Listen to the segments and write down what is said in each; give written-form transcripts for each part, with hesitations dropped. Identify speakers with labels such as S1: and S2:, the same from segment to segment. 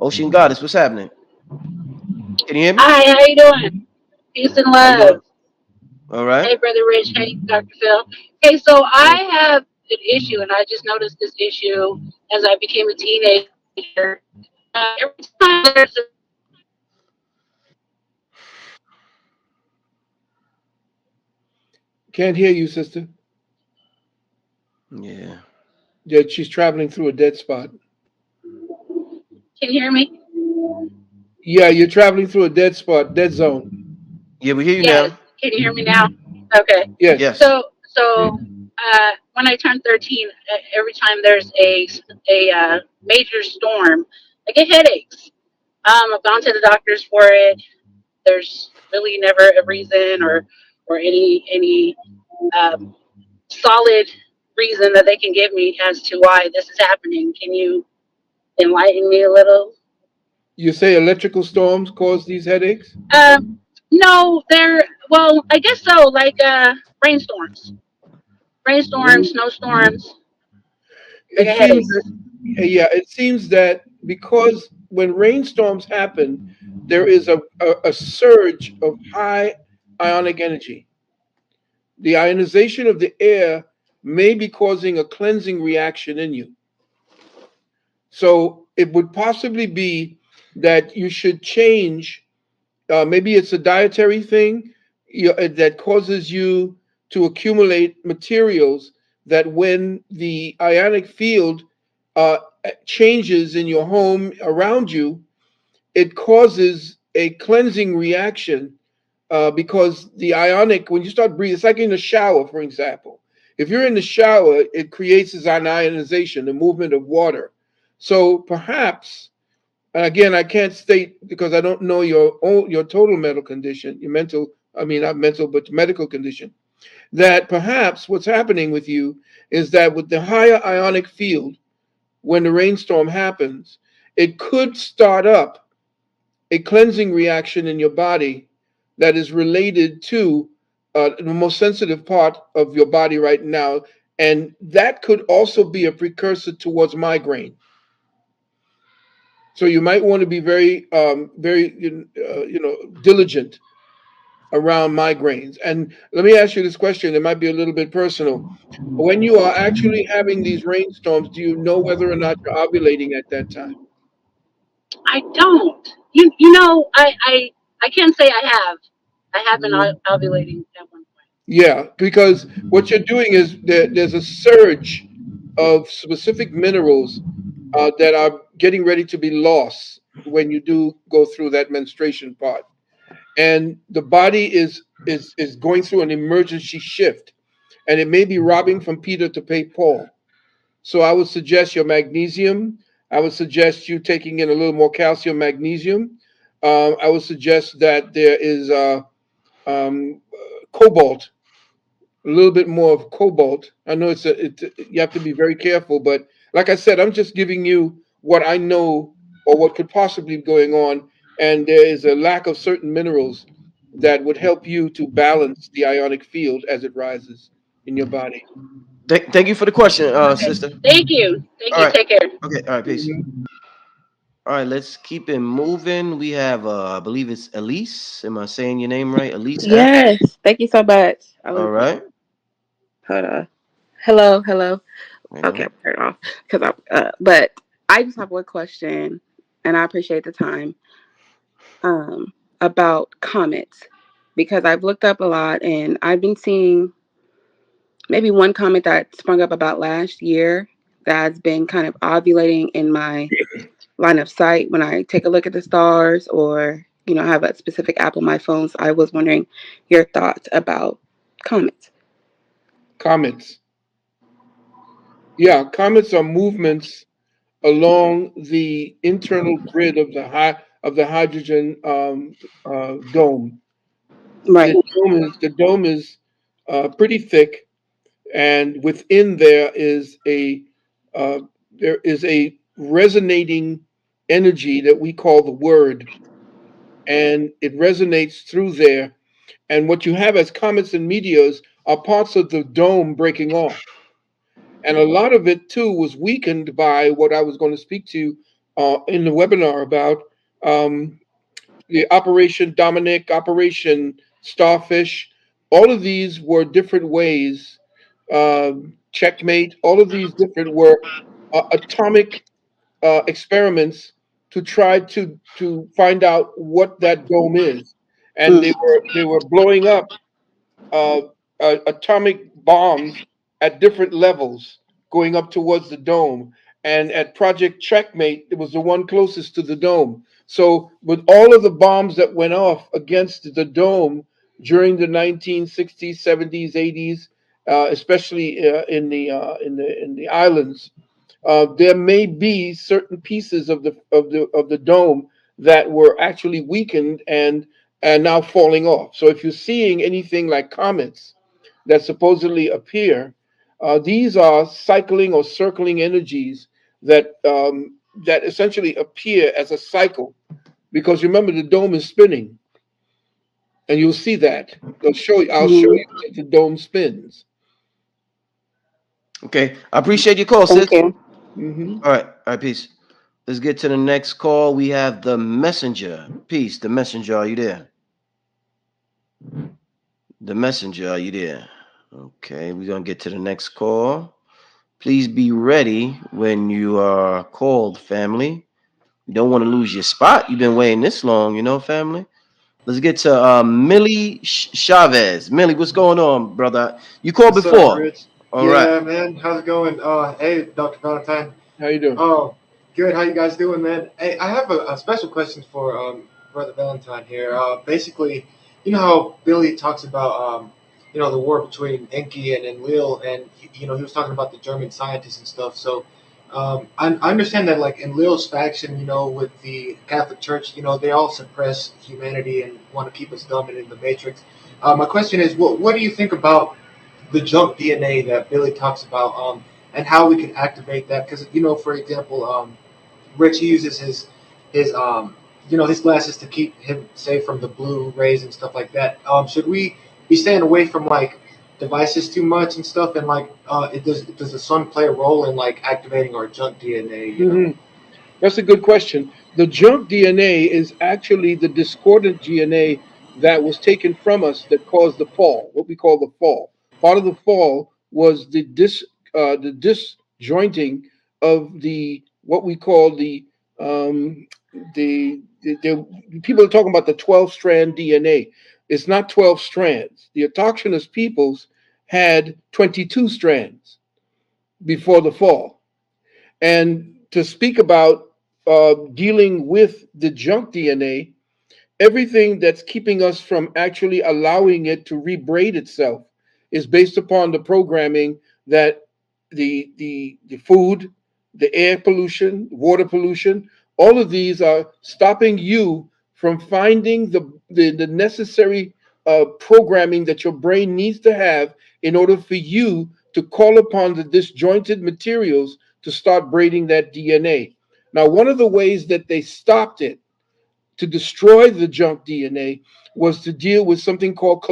S1: Ocean Goddess, what's happening? Can you hear me?
S2: Hi, how you doing? Peace and
S1: How you doing?
S2: love.
S1: All right.
S2: Hey, Brother Rich. Hey, Dr. Phil. Hey, so I have an issue, and I just noticed this issue as I became a teenager. Every time there's
S3: Can't hear you, sister.
S1: Yeah.
S3: Yeah, she's traveling through a dead spot.
S2: can you hear me?
S3: Yeah, you're traveling through a dead spot, dead zone.
S1: Yeah, we hear you
S2: Yes.
S1: now.
S2: Can you hear me now? Okay.
S3: Yes.
S1: Yes.
S2: So when I turn 13, every time there's a major storm, I get headaches. I've gone to the doctors for it. There's really never a reason or any um, solid reason that they can give me as to why this is happening. Can you enlighten me a little?
S3: You say electrical storms cause these headaches?
S2: Um, no, they're well, I guess so. Like rainstorms,
S3: Rain.
S2: snowstorms. I
S3: It
S2: get
S3: seems that,
S2: headaches.
S3: yeah, it seems that because when rainstorms happen, there is a surge of high ionic energy. The ionization of the air may be causing a cleansing reaction in you. So it would possibly be that you should change. Maybe it's a dietary thing that causes you to accumulate materials that when the ionic field uh, changes in your home around you, it causes a cleansing reaction because the ionic, when you start breathing, it's like in the shower, for example. If you're in the shower, it creates this ionization, the movement of water. So perhaps, and again, I can't state because I don't know your total mental condition, your mental, I mean not mental, but medical condition. That perhaps what's happening with you is that with the higher ionic field, when the rainstorm happens, it could start up a cleansing reaction in your body that is related to the most sensitive part of your body right now, and that could also be a precursor towards migraine. So you might want to be very diligent around migraines. And let me ask you this question. It might be a little bit personal. When you are actually having these rainstorms, do you know whether or not you're ovulating at that time?
S2: I don't. I can't say I have. I have been
S3: Mhm.
S2: ovulating at one point.
S3: Yeah, because what you're doing is there's a surge of specific minerals that are getting ready to be lost when you do go through that menstruation part, and the body is going through an emergency shift, and it may be robbing from Peter to pay Paul. So I would suggest your magnesium. I would suggest you taking in a little more calcium, magnesium. I would suggest that there is cobalt, a little bit more of cobalt. I know you have to be very careful, but like I said, I'm just giving you what I know or what could possibly be going on, and there is a lack of certain minerals that would help you to balance the ionic field as it rises in your body.
S1: Thank you for the question,
S2: Okay.
S1: sister.
S2: Thank you. Thank
S1: All
S2: you.
S1: right.
S2: Take care.
S1: Okay. All right. Peace.
S3: Mhm.
S1: All right. Let's keep it moving. We have, I believe it's Elise. Am I saying your name right? Elise F.
S4: Yes, thank you so much. I
S1: All
S4: was
S1: right.
S4: hold on. Hello, hello.
S1: Hang
S4: Okay,
S1: on.
S4: I'm turning off because but I just have one question, and I appreciate the time. About comments because I've looked up a lot, and I've been seeing maybe one comment that sprung up about last year that's been kind of ovulating in my line of sight when I take a look at the stars or have a specific app on my phone. So I was wondering your thoughts about comments.
S3: Comets. Yeah, comets are movements along the internal grid of the hydrogen dome.
S4: Right.
S3: The dome is pretty thick, and within uh, there is a resonating energy that we call the word, and it resonates through there. And what you have as comets and meteors are parts of the dome breaking off. And a lot of it too was weakened by what I was going to speak to in the webinar about um, the Operation Dominic, Operation Starfish. All of these were different ways. Checkmate. All of these different were atomic experiments to try to find out what that dome is, and they were blowing up uh, atomic bombs at different levels going up towards the dome. And at Project Checkmate, it was the one closest to the dome. So, with all of the bombs that went off against the dome during the 1960s, 70s, 80s, especially in the islands, there may be certain pieces of the dome that were actually weakened and now falling off. So if you're seeing anything like comets that supposedly appear, these are cycling or circling energies that essentially appear as a cycle. Because remember, the dome is spinning, and you'll see that. I'll show
S4: Mhm.
S3: you that the dome spins.
S1: Okay. I appreciate your call,
S4: Thank
S1: sis.
S4: you.
S3: Hmm.
S1: All right. All right. Peace. Let's get to the next call. We have the messenger. Peace. The messenger. Are you there? The messenger. Are you there? Okay. We're gonna get to the next call. Please be ready when you are called, family. You don't want to lose your spot. You've been waiting this long, family. Let's get to Millie Chavez. Millie, what's going on, brother? You called
S5: What's up,
S1: before.
S5: Rich?
S1: All right.
S5: Yeah, man. How's it going? Hey, Dr. Valentine.
S3: How you doing?
S5: Oh, good. How you guys doing, man? Hey, I have a special question for Brother Valentine here. Basically, you know how Billy talks about the war between Enki and Enlil, and he was talking about the German scientists and stuff. So, I understand that like Enlil's faction, with the Catholic Church, they all suppress humanity and want to keep us dumb and in the Matrix. My question is, what do you think about the junk DNA that Billy talks about, and how we can activate that? Because for example, Rich uses his glasses to keep him safe from the blue rays and stuff like that. Should we be staying away from like devices too much and stuff? And like, does the sun play a role in like activating our junk DNA?
S3: Hmm. That's a good question. The junk DNA is actually the discordant DNA that was taken from us that caused the fall, what we call the fall. Part of the fall was the disjointing of the what we call um, the people are talking about the 12 strand DNA. It's not 12 strands. The autochthonous peoples had 22 strands before the fall. And to speak about dealing with the junk DNA, everything that's keeping us from actually allowing it to rebraid itself is based upon the programming that the food, the air pollution, water pollution, all of these are stopping you from finding the necessary programming that your brain needs to have in order for you to call upon the disjointed materials to start braiding that DNA. Now, one of the ways that they stopped it to destroy the junk DNA was to deal with something called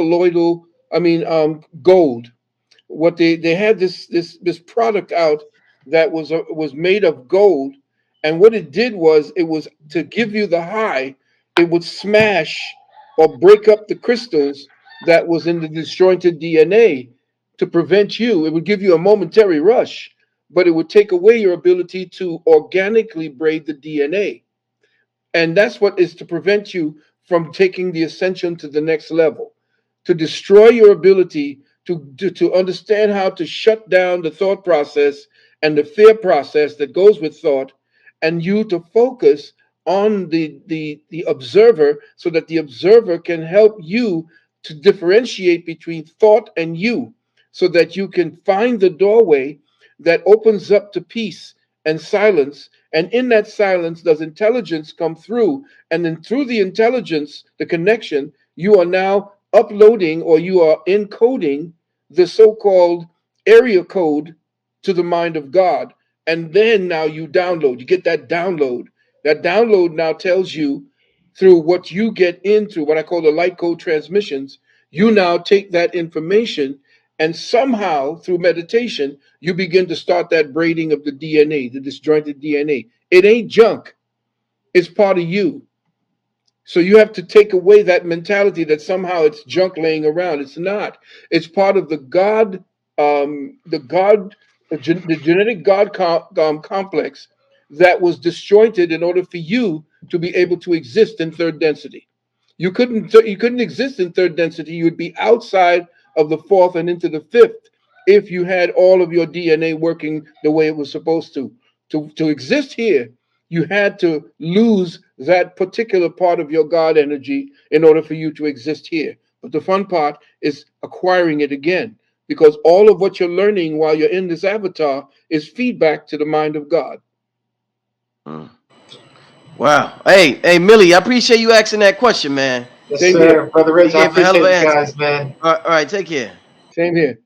S3: gold. What they had this product out that was made of gold, and what it did was it was to give you the high. It would smash or break up the crystals that was in the disjointed DNA to prevent you. It would give you a momentary rush, but it would take away your ability to organically braid the DNA. And that's what is to prevent you from taking the ascension to the next level, to destroy your ability to understand how to shut down the thought process and the fear process that goes with thought, and you to focus on the observer so that the observer can help you to differentiate between thought and you, so that you can find the doorway that opens up to peace and silence. And in that silence, does intelligence come through? And then through the intelligence, the connection, you are now uploading or you are encoding the so called area code to the mind of God. And then now you download, you get that download. That download now tells you through what you get in through what I call the light code transmissions. You now take that information and somehow through meditation, you begin to start that braiding of the DNA, the disjointed DNA. It ain't junk. It's part of you. So you have to take away that mentality that somehow it's junk laying around. It's not. It's part of the God, the God, the genetic God complex that was disjointed in order for you to be able to exist in third density. You couldn't exist in third density. You would be outside of the fourth and into the fifth if you had all of your DNA working the way it was supposed to. To exist here, you had to lose that particular part of your God energy in order for you to exist here. But the fun part is acquiring it again, because all of what you're learning while you're in this avatar is feedback to the mind of God.
S1: Mm. Wow. Hey, Millie, I appreciate you asking that question, man.
S5: Yes,
S3: Same here.
S5: sir, brother
S1: You
S5: Rich. I
S1: gave a hell of
S5: appreciate
S1: an
S5: you
S1: answer.
S5: guys, man.
S1: All right, take care.
S3: Same here.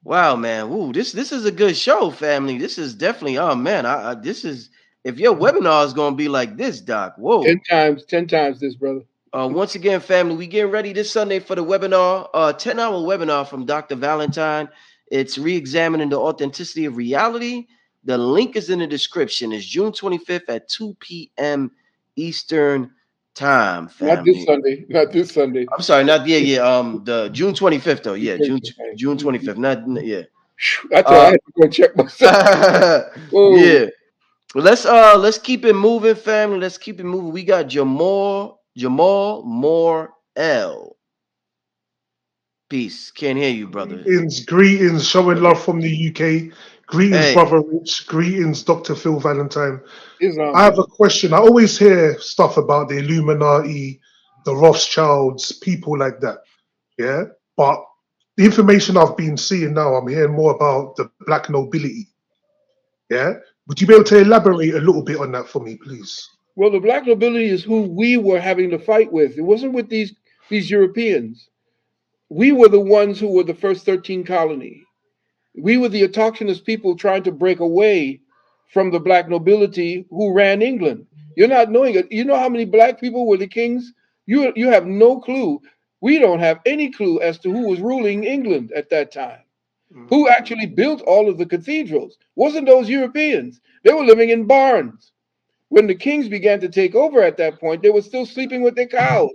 S1: Wow, man. Ooh, this is a good show, family. This is definitely. Oh man, this is. If your webinar is gonna be like this, Doc.
S3: Ten
S1: Whoa.
S3: times, 10 times this, brother.
S1: Once again, family, we getting ready this Sunday for the webinar, 10-hour webinar from Dr. Valentine. It's re-examining the authenticity of reality. The link is in the description. It's June 25th at 2 p.m. Eastern time,
S3: Not this
S1: family.
S3: Sunday. Not this Sunday.
S1: I'm sorry, not yeah. The June 25th though. Yeah, June
S3: Mhm.
S1: 25th. Not yeah.
S3: I thought I
S1: Uh
S3: had to go check myself. Whoa.
S1: yeah. Let's keep it moving, family. Let's keep it moving. We got Jamal Moore L. Peace. Can't hear you, brother.
S6: Greetings, showing love from the UK. Greetings,
S1: Hey.
S6: Brother Rich. Greetings, Dr. Phil Valentine.
S3: Islam,
S6: I have
S3: brother.
S6: a question. I always hear stuff about the Illuminati, the Rothschilds, people like that. Yeah. But the information I've been seeing now, I'm hearing more about the black nobility. Yeah. Would you be able to elaborate a little bit on that for me, please?
S3: Well, the black nobility is who we were having to fight with. It wasn't with these Europeans. We were the ones who were the first 13 colony. We were the autochthonous people trying to break away from the black nobility who ran England. You're not knowing it. You know how many black people were the kings? You have no clue. We don't have any clue as to who was ruling England at that time. Who
S6: Mm.
S3: actually built all of the cathedrals? Wasn't those Europeans? They were living in barns. When the kings began to take over at that point, they were still sleeping with their cows.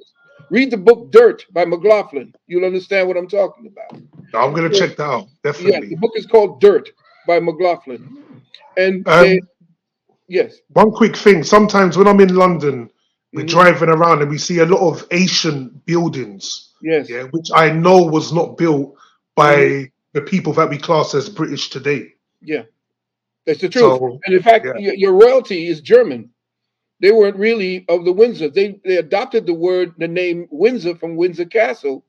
S3: Read the book Dirt by McLaughlin. You'll understand what I'm talking about.
S6: I'm going to
S3: So,
S6: check that out,
S3: yeah, the
S6: definitely.
S3: book is called Dirt by McLaughlin. And they,
S6: Um,
S3: yes.
S6: One quick thing. Sometimes when I'm in London, we're
S3: Hmm.
S6: driving around and we see a lot of Asian buildings,
S3: Yes.
S6: yeah, which I know was not built
S3: Hmm.
S6: by the people that we class as British today.
S3: Yeah, that's the truth.
S6: So,
S3: And in fact,
S6: yeah,
S3: your royalty is German. They weren't really of the Windsor. They adopted the name Windsor from Windsor Castle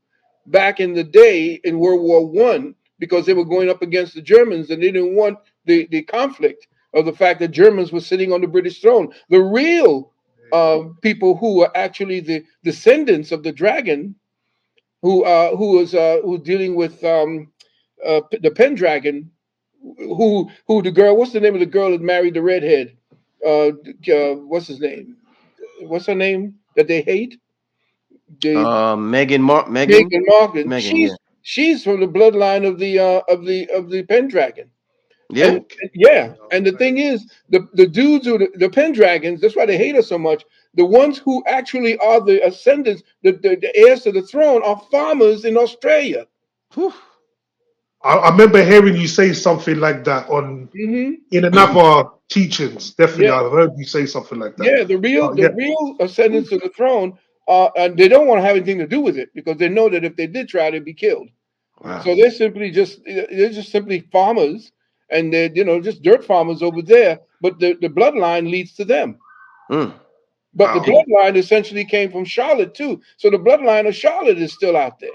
S3: back in the day in World War I because they were going up against the Germans and they didn't want the conflict of the fact that Germans were sitting on the British throne. The real people who are actually the descendants of the dragon, who was dealing with the Pendragon, who the girl? What's the name of the girl that married the redhead? What's his name? What's her name that they hate? The
S1: Megan.
S3: Megan Markle.
S1: Megan, yeah.
S3: She's from the bloodline of the Pendragon.
S1: Yeah.
S3: And
S6: okay.
S3: yeah,
S6: All
S3: and the
S6: right.
S3: thing is, the dudes who the Pendragons, that's why they hate us so much. The ones who actually are the ascendants, the heirs to the throne, are farmers in Australia.
S1: Whew.
S6: I remember hearing you say something like that on
S3: Hmm.
S6: in another teachings. Definitely,
S3: Yeah,
S6: I've heard you say something like that.
S3: yeah. The real
S6: But
S3: the
S6: yeah,
S3: real ascendants of the throne, and they don't want to have anything to do with it because they know that if they did try, they'd be killed.
S1: Wow.
S3: So they're just simply farmers, and they're just dirt farmers over there. But the bloodline leads to them.
S1: Mm.
S3: But the
S6: wow.
S1: And
S3: bloodline essentially came from Charlotte too. So the bloodline of Charlotte is still out there.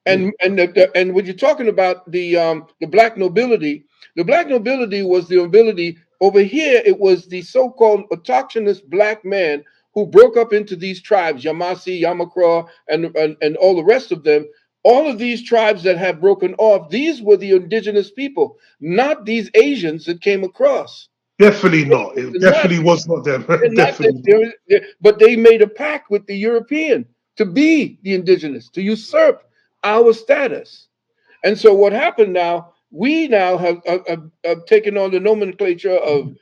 S6: Hmm.
S3: And when you're talking about the black nobility, the black nobility was the nobility over here. It was the so-called autochthonous black man who broke up into these tribes, Yamasi, Yamakra, and all the rest of them. All of these tribes that have broken off, these were the indigenous people, not these Asians that came across.
S6: Definitely not. It
S3: They're not,
S6: definitely was not them.
S3: they're not
S6: Definitely not.
S3: but they made a pact with the European to be the indigenous, to usurp our status. And so what happened now? We now have taken on the nomenclature of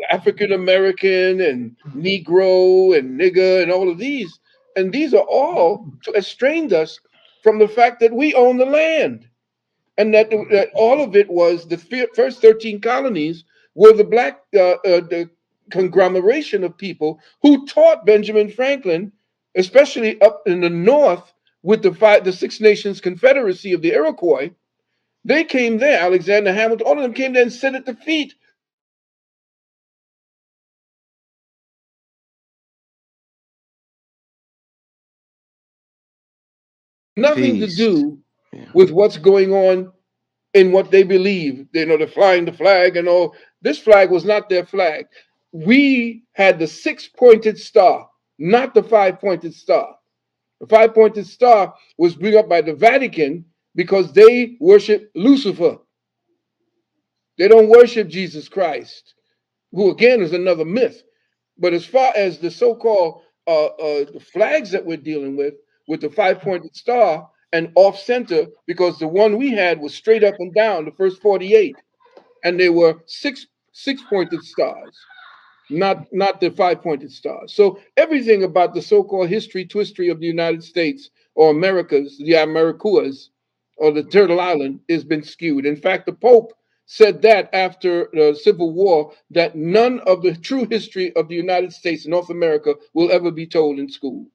S3: African American and Negro and nigger and all of these. And these are all to estrain us from the fact that we own the land. And that all of it was the first 13 colonies were the conglomeration of people who taught Benjamin Franklin, especially up in the north with the Six Nations Confederacy of the Iroquois. They came there, Alexander Hamilton, all of them came there and sat at the feet of Benjamin Franklin and learned how to own the land. It had nothing to
S1: Peace.
S3: do
S1: Yeah.
S3: with what's going on in what they believe. You know, they're flying the flag and all. This flag was not their flag. We had the six-pointed star, not the five-pointed star. The five-pointed star was brought up by the Vatican because they worship Lucifer. They don't worship Jesus Christ, who again is another myth. But as far as the so-called the flags that we're dealing with the five-pointed star and off center, because the one we had was straight up and down, the first 48, and they were six-pointed stars, not the five-pointed stars. So everything about the so-called history twistory of the United States or Americas, the Americuas, or the Turtle Island, has been skewed. In fact, the Pope said that after the Civil War, that none of the true history of the United States and North America will ever be told in schools.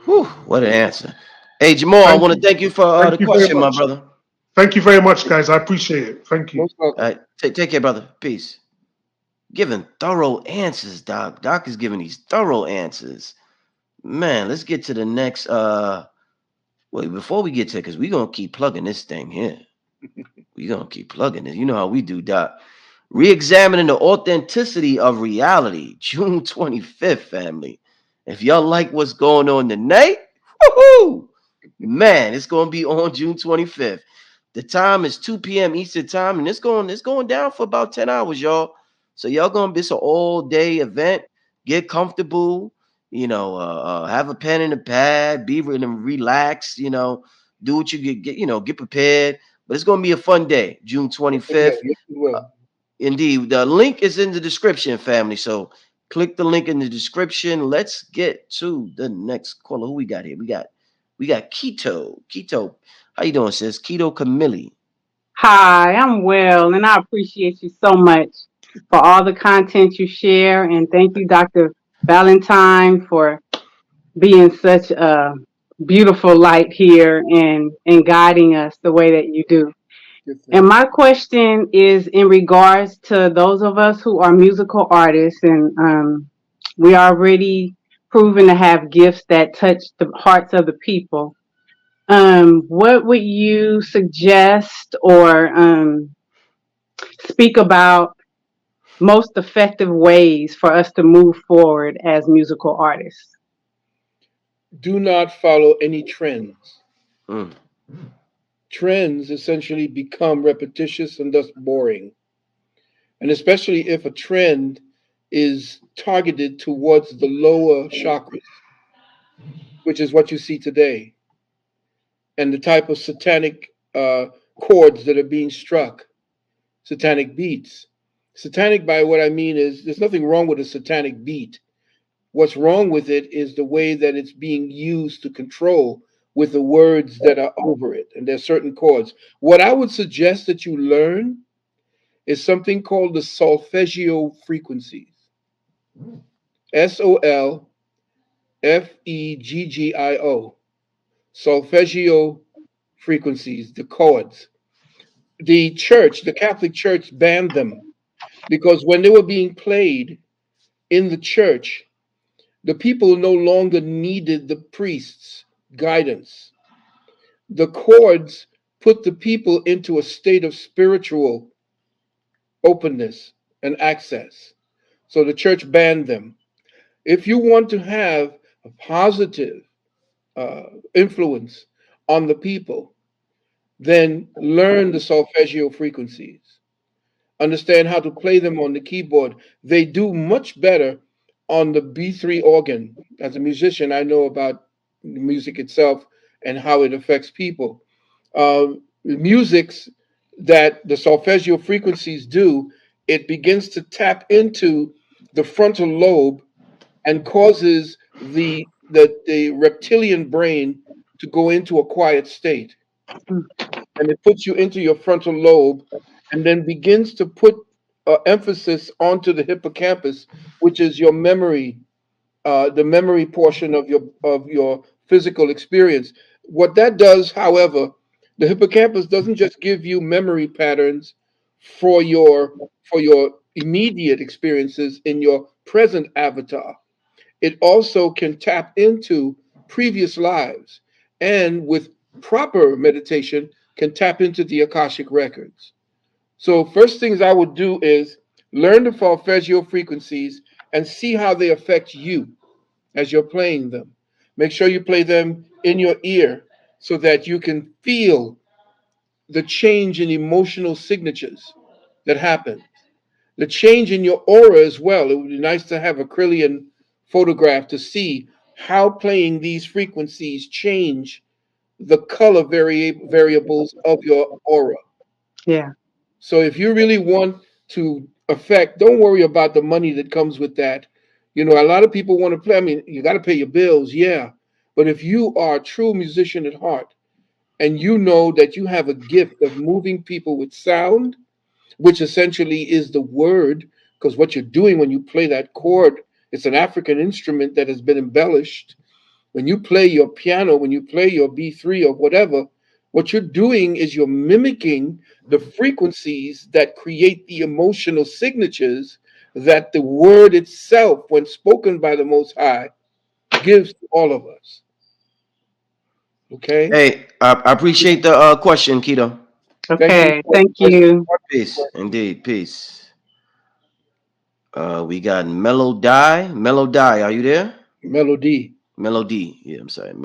S1: Whew, what an answer. Hey, Jamal, I
S6: Thank
S1: want to
S6: you.
S1: thank you for
S6: Thank
S1: the
S6: you very
S1: question, my
S6: much.
S1: brother.
S6: Thank you very much, guys. I appreciate it. Thank you.
S3: Most welcome.
S1: Take care, brother. Peace. Giving thorough answers, Doc. Doc is giving these thorough answers. Man, let's get to the next. Wait, before we get to it, because we're gonna keep plugging this thing here. We're gonna keep plugging it. You know how we do, Doc. Re-examining the authenticity of reality, June 25th, family. If y'all like what's going on tonight, woohoo! Man, it's gonna be on June 25th. The time is 2 p.m. Eastern time, and it's going down for about 10 hours, y'all. So y'all gonna be it's an all-day event. Get comfortable, have a pen and a pad, be really relaxed, do what you get prepared. But it's gonna be a fun day, June
S3: Yes, it will.
S1: 25th.
S3: Yes, it will.
S1: Indeed. The link is in the description, family. So click the link in the description. Let's get to the next caller. Who we got here? We got Keto. Keto. How you doing, sis? Keto Camille.
S7: Hi, I'm well, and I appreciate you so much for all the content you share. And thank you, Dr. Valentine, for being such a beautiful light here and guiding us the way that you do.
S3: Good
S7: And
S3: thing.
S7: my question is in regards to those of us who are musical artists, and we are already proven to have gifts that touch the hearts of the people. What would you suggest or speak about most effective ways for us to move forward as musical artists?
S3: Do not follow any trends.
S1: Mm.
S3: Trends essentially become repetitious and thus boring. And especially if a trend is targeted towards the lower chakras, which is what you see today, and the type of satanic chords that are being struck, satanic beats. Satanic, by what I mean, is there's nothing wrong with a satanic beat. What's wrong with it is the way that it's being used to control with the words that are over it. And there's certain chords. What I would suggest that you learn is something called the solfeggio frequencies. Solfeggio. Solfeggio frequencies, the chords. The Catholic Church banned them because when they were being played in the church, the people no longer needed the priest's guidance. The chords put the people into a state of spiritual openness and access. So the church banned them. If you want to have a positive influence on the people, then learn the solfeggio frequencies. Understand how to play them on the keyboard. They do much better on the B3 organ. As a musician, I know about the music itself and how it affects people. Musics that the solfeggio frequencies do it begins to tap into the frontal lobe and causes the reptilian brain to go into a quiet state.
S7: Mm.
S3: And it puts you into your frontal lobe and then begins to put emphasis onto the hippocampus, which is your memory, the memory portion of your physical experience. What that does, however, the hippocampus doesn't just give you memory patterns for your immediate experiences in your present avatar. It also can tap into previous lives, and with proper meditation can tap into the Akashic records. So first things I would do is learn the solfeggio frequencies and see how they affect you as you're playing them. Make sure you play them in your ear so that you can feel the change in emotional signatures that happen. The change in your aura as well. It would be nice to have a Krillian photograph to see how playing these frequencies change the color variables of your aura.
S7: Yeah.
S3: So if you really want to affect, don't worry about the money that comes with that. You know, a lot of people want to play. I mean, you got to pay your bills, yeah. But if you are a true musician at heart and you know that you have a gift of moving people with sound, which essentially is the word, because what you're doing when you play that chord, it's an African instrument that has been embellished. When you play your piano, when you play your B3 or whatever, what you're doing is you're mimicking the frequencies that create the emotional signatures that the word itself, when spoken by the Most High, gives to all of us. Okay?
S1: Hey, I appreciate the question, Keto.
S3: Thank you.
S7: Okay. Thank you.
S1: Peace, indeed, peace. We got Mellow Die. Mellow Die, are you there?
S3: Melody.
S1: Melody. Yeah, I'm sorry.